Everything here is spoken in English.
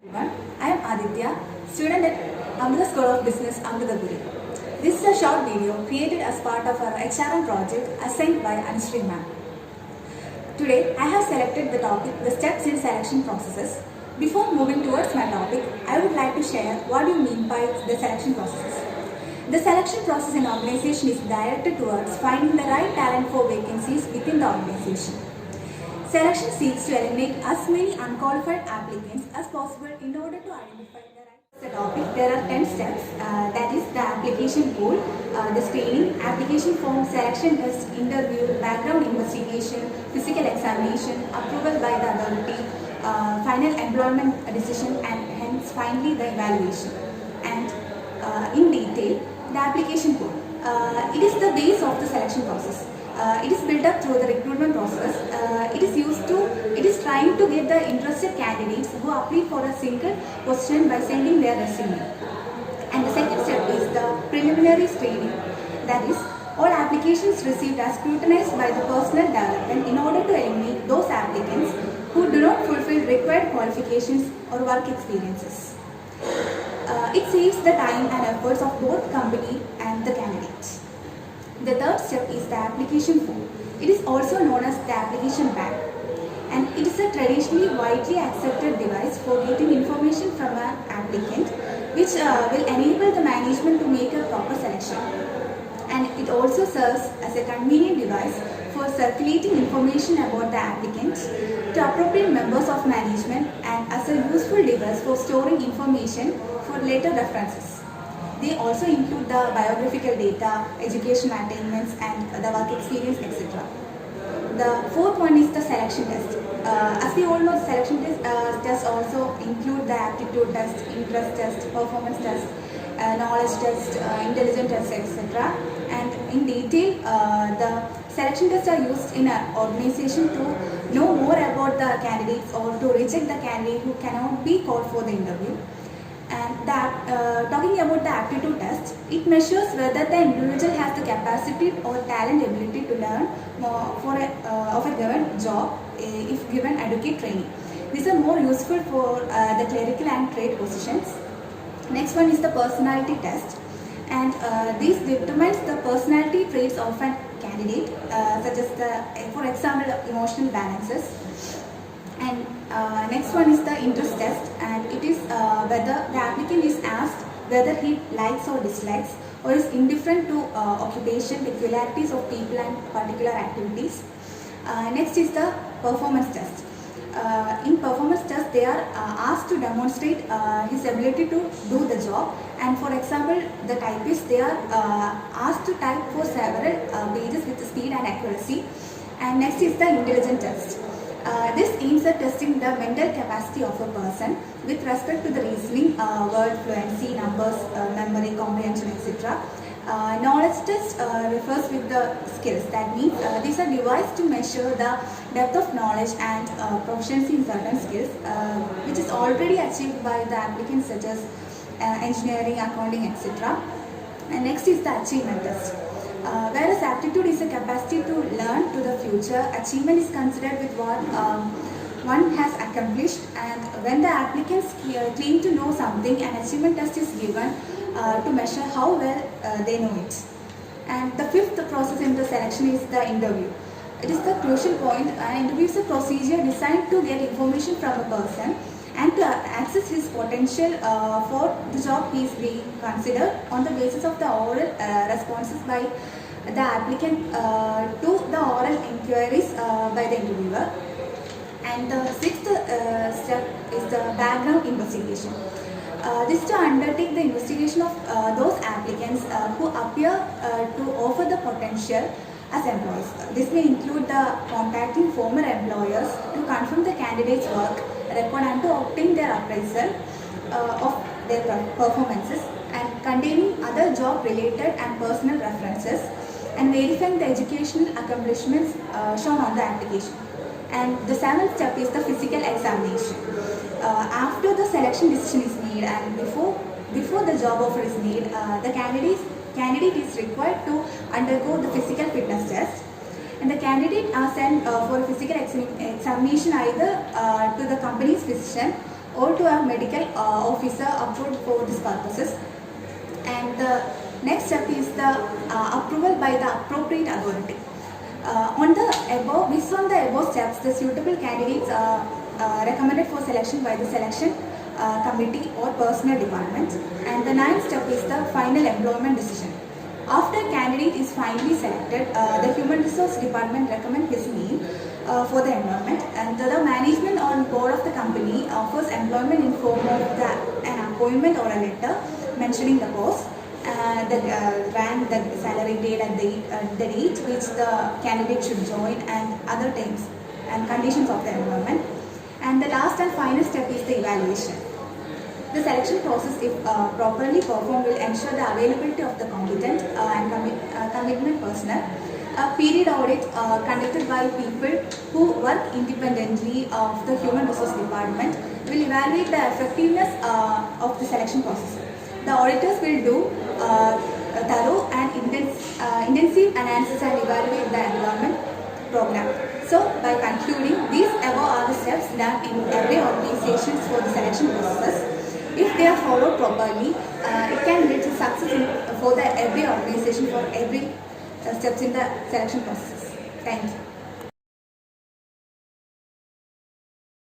Everyone, I am Aditya, student at Amrita School of Business, Amritapuri. This is a short video created as part of our HRM project assigned by Anushree ma'am. Today, I have selected the topic, the steps in selection processes. Before moving towards my topic, I would like to share what you mean by the selection processes. The selection process in organization is directed towards finding the right talent for vacancies within the organization. Selection seeks to eliminate as many unqualified applicants as possible in order to identify the right topic. There are 10 steps, that is the application pool, the screening, application form, selection test, interview, background investigation, physical examination, approval by the authority, final employment decision, and hence finally the evaluation. And in detail, the application pool. It is the base of the selection process. It is built up through the recruitment process. It is trying to get the interested candidates who apply for a single position by sending their resume. And the second step is the preliminary screening. That is, all applications received are scrutinized by the personnel development in order to eliminate those applicants who do not fulfill required qualifications or work experiences. It saves the time and efforts of both company and the candidates. The third step is the application form. It is also known as the application bag, and it is a traditionally widely accepted device for getting information from an applicant, which will enable the management to make a proper selection. And it also serves as a convenient device for circulating information about the applicant to appropriate members of management and as a useful device for storing information for later references. They also include the biographical data, educational attainments, and the work experience, etc. The fourth one is the selection test. As we all know, selection tests also include the aptitude test, interest test, performance test, knowledge test, intelligence test, etc. And in detail, the selection tests are used in an organization to know more about the candidates or to reject the candidate who cannot be called for the interview. And talking about the aptitude test, it measures whether the individual has the capacity or talent ability to learn more of a given job if given adequate training. These are more useful for the clerical and trade positions. Next one is the personality test, and this determines the personality traits of a candidate, such as for example, emotional balances. And next one is the interest test, and it is whether the applicant is asked whether he likes or dislikes or is indifferent to occupation, peculiarities of people and particular activities. Next is the performance test. In performance test, they are asked to demonstrate his ability to do the job, and for example, the typist, they are asked to type for several pages with speed and accuracy. And next is the intelligence test. This aims at testing the mental capacity of a person with respect to the reasoning, word fluency, numbers, memory, comprehension, etc. Knowledge test refers with the skills. That means these are devised to measure the depth of knowledge and proficiency in certain skills, which is already achieved by the applicants such as engineering, accounting, etc. And next is the achievement test. Whereas aptitude is a capacity to learn to the future, achievement is considered with what one has accomplished, and when the applicants claim to know something, an achievement test is given to measure how well they know it. And the fifth process in the selection is the interview. It is the crucial point. An interview is a procedure designed to get information from a person and to access his potential for the job he is being considered on the basis of the oral responses by the applicant to the oral inquiries by the interviewer. And the sixth step is the background investigation. This is to undertake the investigation of those applicants who appear to offer the potential as employees. This may include the contacting former employers to confirm the candidate's work record and to obtain their appraisal of their performances, and containing other job related and personal references, and verifying the educational accomplishments shown on the application. And the seventh step is the physical examination. After the selection decision is made and before the job offer is made, the candidate is required to undergo the physical fitness test. And the candidate are sent for a physical examination either to the company's physician or to a medical officer approved for these purposes. And the next step is the approval by the appropriate authority. Based on the above steps, the suitable candidates are recommended for selection by the selection committee or personnel department. And the ninth step is the final employment decision. After candidate is finally selected, the human resource department recommends his name for the employment, and the management or board of the company offers employment in form of an appointment or a letter mentioning the post, the rank, the salary date, and the date which the candidate should join, and other terms and conditions of the employment. And the last and final step is the evaluation. The selection process, if properly performed, will ensure the availability of the competent and commitment personnel. A period audit conducted by people who work independently of the human resource department will evaluate the effectiveness of the selection process. The auditors will do thorough and intensive analysis and evaluate the employment program. So, by concluding, these above are the steps done in every organization for the selection process. If they are followed properly, it can lead to success for every organization for every steps in the selection process. Thank you.